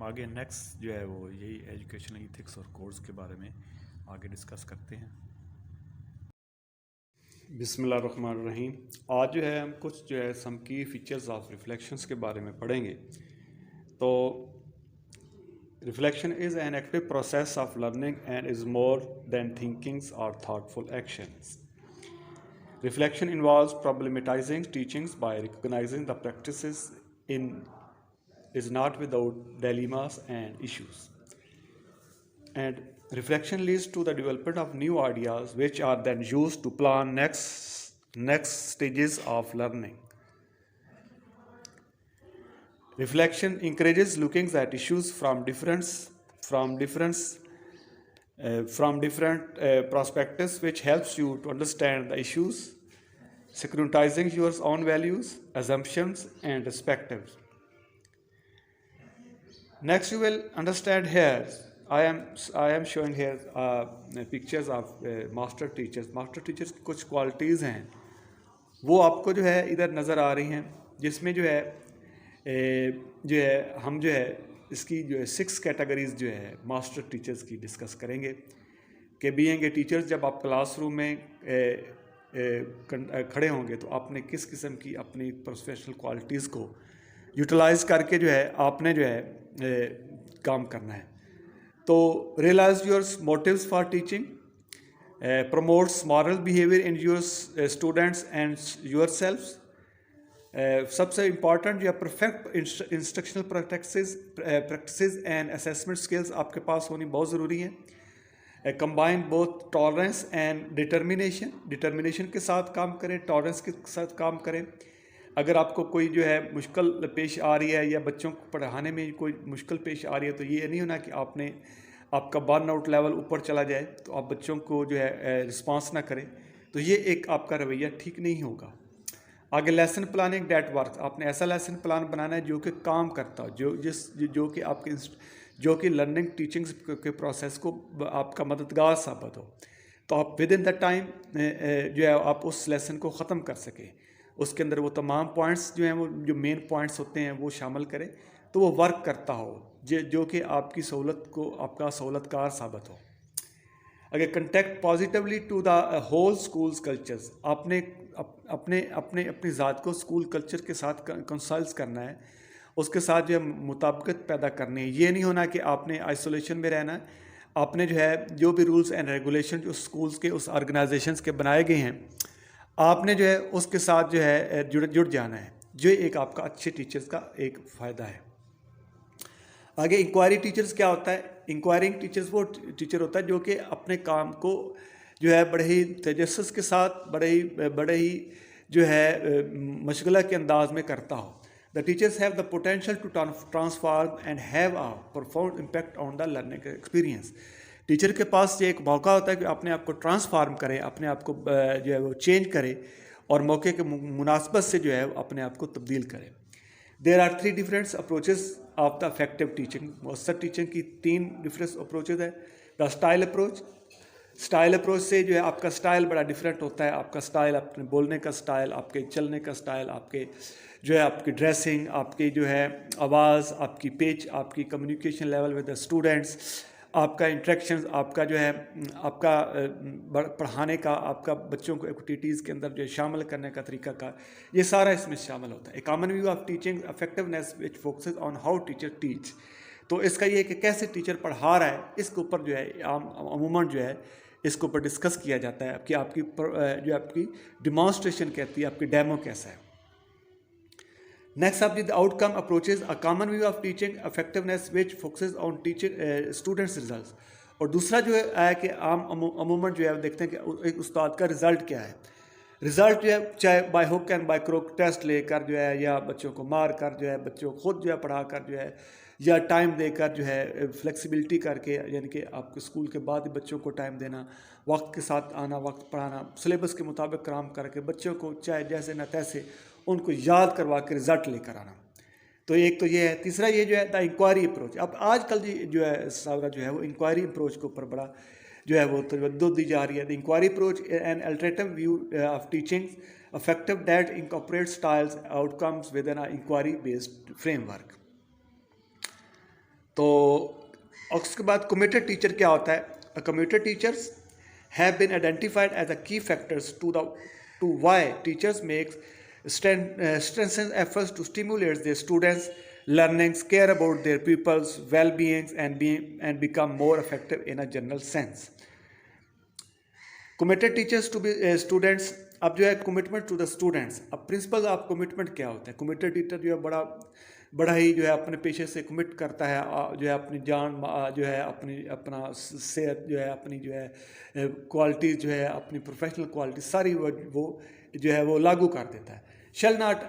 आगे नेक्स्ट जो है वो यही एजुकेशनल इथिक्स और कोर्स के बारे में आगे डिस्कस करते हैं। बिस्मिल्लाहिर्रहमानिर्रहीम। आज जो है हम कुछ जो है सम की फीचर्स ऑफ रिफ्लेक्शंस के बारे में पढ़ेंगे। तो reflection is an active process of learning and is more than thinkings और thoughtful actions. Reflection involves problematizing teachings by recognizing the practices in is not without dilemmas and issues. And reflection leads to the development of new ideas which are then used to plan next stages of learning. Reflection encourages looking at issues from different perspectives, which helps you to understand the issues, scrutinizing your own values, assumptions, and perspectives. Next, you will understand here. I am showing here pictures of master teachers. Master teachers की कुछ qualities हैं, वो आपको जो है इधर नज़र आ रही हैं, जिसमें जो है हम जो है इसकी जो है 6 कैटेगरीज जो है मास्टर टीचर्स की डिस्कस करेंगे कि बीइंग ए टीचर्स जब आप क्लासरूम में खड़े होंगे तो आपने किस किस्म की अपनी प्रोफेशनल क्वालिटीज़ को यूटिलाइज़ करके जो है आपने जो है काम करना है। तो realise your motives for teaching, promotes moral behaviour in your students and yourself. सबसे इम्पॉर्टेंट जो है perfect instructional practices and assessment skills आपके पास होनी बहुत ज़रूरी है। Combine both tolerance and determination के साथ काम करें, टॉलरेंस के साथ काम करें। अगर आपको कोई जो है मुश्किल पेश आ रही है या बच्चों को पढ़ाने में कोई मुश्किल पेश आ रही है, तो ये नहीं होना कि आपका बर्न आउट लेवल ऊपर चला जाए तो आप बच्चों को जो है रिस्पांस ना करें, तो ये एक आपका रवैया ठीक नहीं होगा। आगे लेसन प्लानिंग डेट वर्क, आपने ऐसा लेसन प्लान बनाना है जो कि काम करता हो, जो कि लर्निंग टीचिंग के प्रोसेस को आपका मददगार साबित हो, तो आप विद इन द टाइम जो है आप उस लेसन को ख़त्म कर सकें। उसके अंदर वो तमाम पॉइंट्स जो हैं, वो जो मेन पॉइंट्स होते हैं वो शामिल करें, तो वो वर्क करता हो, जो कि आपकी सहूलत को आपका सहूलतकार साबित हो। अगर contact positively to the whole school's cultures, आपने अपनी ज़ात को स्कूल कल्चर के साथ कंसल्ट करना है, उसके साथ जो है मुताबिकत पैदा करनी है। ये नहीं होना कि आपने आइसोलेशन में रहना है, आपने जो है जो भी रूल्स एंड रेगुलेशन जो स्कूल्स के उस ऑर्गेनाइजेशंस के बनाए गए हैं, आपने जो है उसके साथ जो है जुड़ जाना है। जो एक आपका अच्छे टीचर्स का एक फ़ायदा है। आगे इंक्वायरी टीचर्स क्या होता है? इंक्वायरिंग टीचर्स वो टीचर होता है जो कि अपने काम को जो है बड़े ही तजस्सुस के साथ बड़े ही जो है मशगला के अंदाज में करता हो। The teachers have the potential to transform and have a profound impact on the learning experience. Teacher के पास ये एक मौका होता है कि अपने आप को ट्रांसफॉर्म करे, अपने आप को जो है वो चेंज करे और मौके के मुनासबत से जो है अपने आप को तब्दील करे। There are 3 different approaches of the effective teaching. मौसर टीचिंग की 3 डिफरेंट अप्रोचेज है। द स्टाइल अप्रोच से जो है आपका स्टाइल बड़ा डिफरेंट होता है। आपका स्टाइल, अपने बोलने का स्टाइल, आपके चलने का स्टाइल, आपके जो है आपकी ड्रेसिंग, आपकी जो है आवाज़, आपकी पिच, आपकी communication level with the students, आपका इंट्रैक्शन, आपका जो है आपका पढ़ाने का, आपका बच्चों को एक्टिविटीज़ के अंदर जो शामिल करने का तरीका का, ये सारा इसमें शामिल होता है। A common view of teaching effectiveness which focuses on how teacher teach. तो इसका ये कि कैसे टीचर पढ़ा रहा है, इसके ऊपर जो है अमूमन जो है इसके ऊपर डिस्कस किया जाता है कि आपकी जो आपकी डिमॉन्स्ट्रेशन कहती है, आपकी डेमो कैसा है। नेक्स्ट आप the outcome approaches, a common view of teaching effectiveness which focuses on teacher students results. और दूसरा जो है कि अमूमन जो है देखते हैं कि एक उस्ताद का रिज़ल्ट क्या है। रिज़ल्ट जो है चाहे by hook and by crook test लेकर जो है, या बच्चों को मार कर जो है, बच्चों को खुद जो है पढ़ा कर जो है, या टाइम देकर जो है फ्लेक्सिबिलिटी करके, यानी कि आपके स्कूल के बाद ही बच्चों को टाइम देना, वक्त के साथ आना, वक्त पढ़ाना, सिलेबस के मुताबिक काम करके बच्चों को चाहे जैसे न तैसे उनको याद करवा के रिज़ल्ट लेकर आना। तो एक तो ये है। तीसरा ये जो है द इंक्वायरी अप्रोच। अब आजकल जो है सारा जो है वो इंक्वायरी अप्रोच के ऊपर बड़ा जो है वो तवज्जो दी जा रही है। The inquiry approach an alternative view of teaching effective that incorporate styles outcomes with an inquiry based framework. तो उसके बाद कमिटेड टीचर क्या होता है? Committed teachers have been identified as a key factors to why teachers makes strengthen efforts to stimulate their students' learnings, care about their pupils' well-being, and become more effective in a general sense. Committed teachers to be students. अब जो है commitment to the students, अब principle of commitment क्या होता है? Committed teacher जो है बड़ा ही जो है अपने पेशे से कमिट करता है, जो है अपनी जान जो है अपना सेहत जो है अपनी जो है क्वालिटी जो है अपनी प्रोफेशनल क्वालिटी सारी वो जो है वो लागू कर देता है. Shall not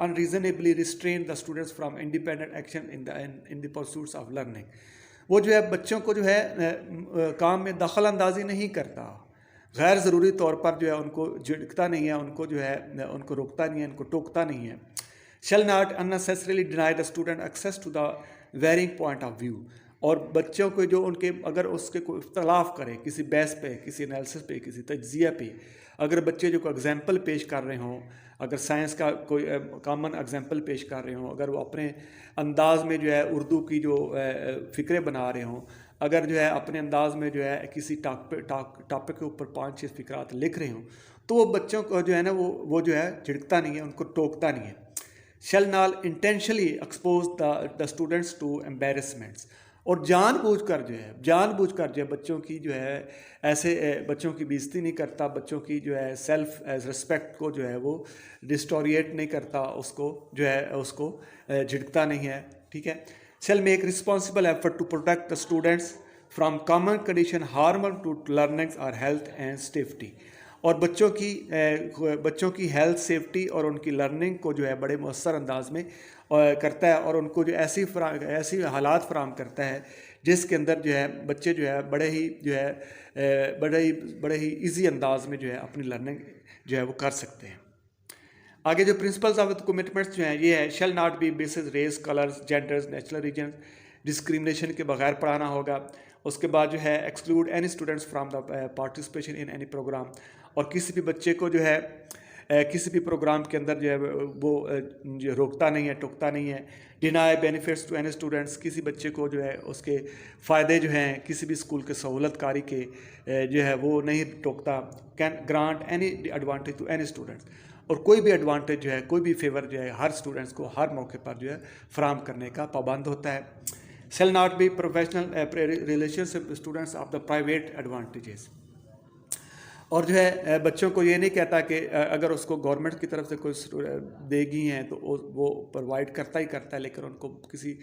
unreasonably restrain the students from independent action in the pursuits of learning. वो जो है बच्चों को जो है काम में दखल अंदाजी नहीं करता, गैर ज़रूरी तौर पर जो है उनको झिड़कता नहीं है, उनको जो है उनको रोकता नहीं है, उनको टोकता नहीं है. Shall not unnecessarily deny the student access to the varying point of view. और बच्चों को जो उनके अगर उसके कोई इख्तलाफ करे किसी बहस पे, किसी एनालिसिस पे, किसी तज्जिया पे, अगर बच्चे जो कोई एग्जाम्पल पेश कर रहे हों, अगर साइंस का कोई कॉमन एग्जाम्पल पेश कर रहे हों, अगर वो अपने अंदाज में जो है उर्दू की जो फ़िक्रे बना रहे हों, अगर जो है अपने अंदाज में जो है किसी टॉपिक के ऊपर 5-6 फ़िक्रात लिख रहे हों, तो वो बच्चों को जो है ना वो जो है झिड़कता नहीं है, उनको टोकता नहीं है. Shall not intentionally expose the students to embarrassments. और जानबूझकर जो है बच्चों की जो है ऐसे बच्चों की बेइज्जती नहीं करता, बच्चों की जो है सेल्फ रिस्पेक्ट को जो है वो डिस्टोरिएट नहीं करता, उसको जो है उसको झिड़कता नहीं है. ठीक है. Shall make responsible effort to protect the students from common condition harmful to learning or health and safety. और बच्चों की हेल्थ, सेफ्टी और उनकी लर्निंग को जो है बड़े मौसर अंदाज में करता है, और उनको जो ऐसी हालात फराहम करता है जिसके अंदर जो है बच्चे जो है बड़े ही ईजी अंदाज में जो है अपनी लर्निंग जो है वो कर सकते हैं. आगे जो प्रिंसिपल्स ऑफ कमिटमेंट्स जो हैं ये है, shall not be basis race, colours, genders, national region, discrimination के बगैर पढ़ाना होगा. उसके बाद जो है exclude any students from the participation in any programme, और किसी भी बच्चे को जो है किसी भी प्रोग्राम के अंदर जो है वो जो रोकता नहीं है, टोकता नहीं है. Deny benefits to any students, किसी बच्चे को जो है उसके फ़ायदे जो हैं किसी भी स्कूल के सहूलतकारी के जो है वो नहीं टोकता. Can grant any advantage to any students, और कोई भी एडवांटेज जो है, कोई भी फेवर जो है हर स्टूडेंट्स को हर मौके पर जो है फराहम करने का पाबंद होता है. Shall not be professional relationship with students of the private advantages. और जो है बच्चों को ये नहीं कहता कि अगर उसको गवर्नमेंट की तरफ से कोई देगी हैं तो वो प्रोवाइड करता ही करता है, लेकिन उनको किसी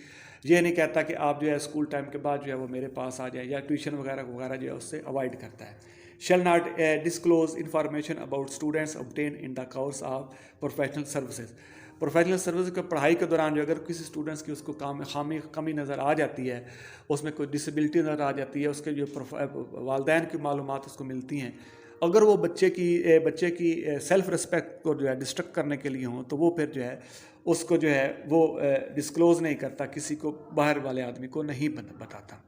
ये नहीं कहता कि आप जो है स्कूल टाइम के बाद जो है वो मेरे पास आ जाए, या ट्यूशन वगैरह जो है उससे अवॉइड करता है. Shall not disclose information about students obtained in the course of professional services. Professional service की पढ़ाई के दौरान जो अगर किसी स्टूडेंट्स की उसको कमी नज़र आ जाती है, उसमें कोई डिसेबिलिटी नज़र आ जाती है, उसके जो वालदैन की मालूमात उसको मिलती हैं, अगर वो बच्चे की सेल्फ रिस्पेक्ट को जो है डिस्ट्रक्ट करने के लिए हों, तो वो फिर जो है उसको जो है वो डिस्क्लोज़ नहीं करता, किसी को बाहर वाले आदमी को नहीं बताता.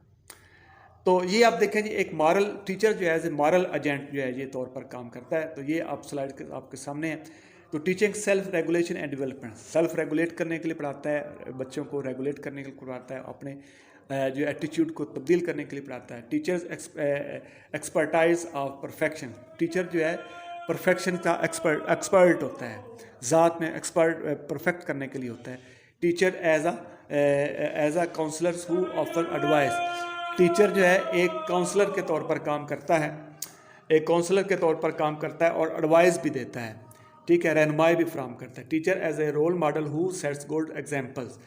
तो ये आप देखें जी, एक मॉरल टीचर जो है एज ए मॉरल एजेंट जो है ये तौर पर काम करता है. तो ये आप स्लाइड आपके सामने है. तो teaching self regulation and development, self regulate करने के लिए पढ़ाता है, बच्चों को रेगुलेट करने के लिए पढ़ाता है, अपने जो एटीट्यूड को तब्दील करने के लिए पढ़ाता है. Teachers expertise of perfection, teacher जो है परफेक्शन का एक्सपर्ट होता है, ज़ात में एक्सपर्ट परफेक्ट करने के लिए होता है. Teacher as a counsellors who offer advice, teacher जो है एक काउंसलर के तौर पर काम करता है, एक काउंसलर के तौर पर काम करता है और एडवाइस भी देता है. ठीक है, रहनुमाई भी फ्राहम करता है. Teacher as a role model who sets good examples,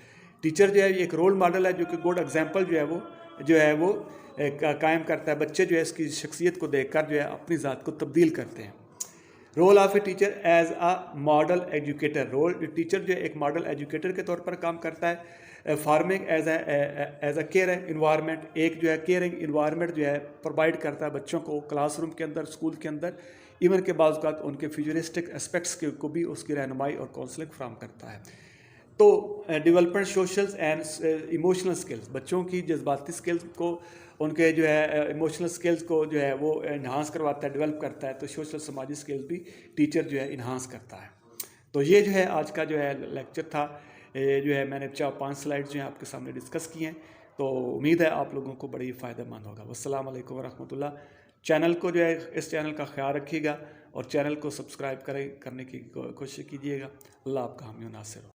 teacher जो है एक रोल मॉडल है जो कि गुड एग्जाम्पल जो है वो कायम करता है. बच्चे जो है इसकी शख्सियत को देखकर जो है अपनी ज़ात को तब्दील करते हैं. Role of a teacher as a model educator, role teacher जो है एक मॉडल एजुकेटर के तौर पर काम करता है. Forming as a caring environment, एक जो है केयरिंग इन्वायरमेंट जो है प्रोवाइड करता है बच्चों को क्लासरूम के अंदर, स्कूल के अंदर, इवन के बाज़ उनके फ्यूचरिस्टिक एस्पेक्ट्स को भी उसकी रहनुमाई और काउंसलिंग फ्राहम करता है. तो development social and emotional skills, बच्चों की जज्बाती स्किल्स को, उनके जो है इमोशनल स्किल्स को जो है वो इन्हांस करवाता है, डेवलप करता है. तो सोशल समाजी स्किल्स भी टीचर जो है इन्हांस करता है. तो ये जो है आज का जो है लेक्चर था, जो है मैंने 4-5 स्लाइड्स जो हैं आपके सामने डिस्कस किए हैं. तो उम्मीद है आप लोगों को बड़ी फ़ायदेमंद होगा। वस्सलाम अलैकुम वरहमतुल्लाह। चैनल को जो है, इस चैनल का ख्याल रखिएगा और चैनल को सब्सक्राइब करने की कोशिश कीजिएगा। अल्लाह आपका हामी नासिर हो।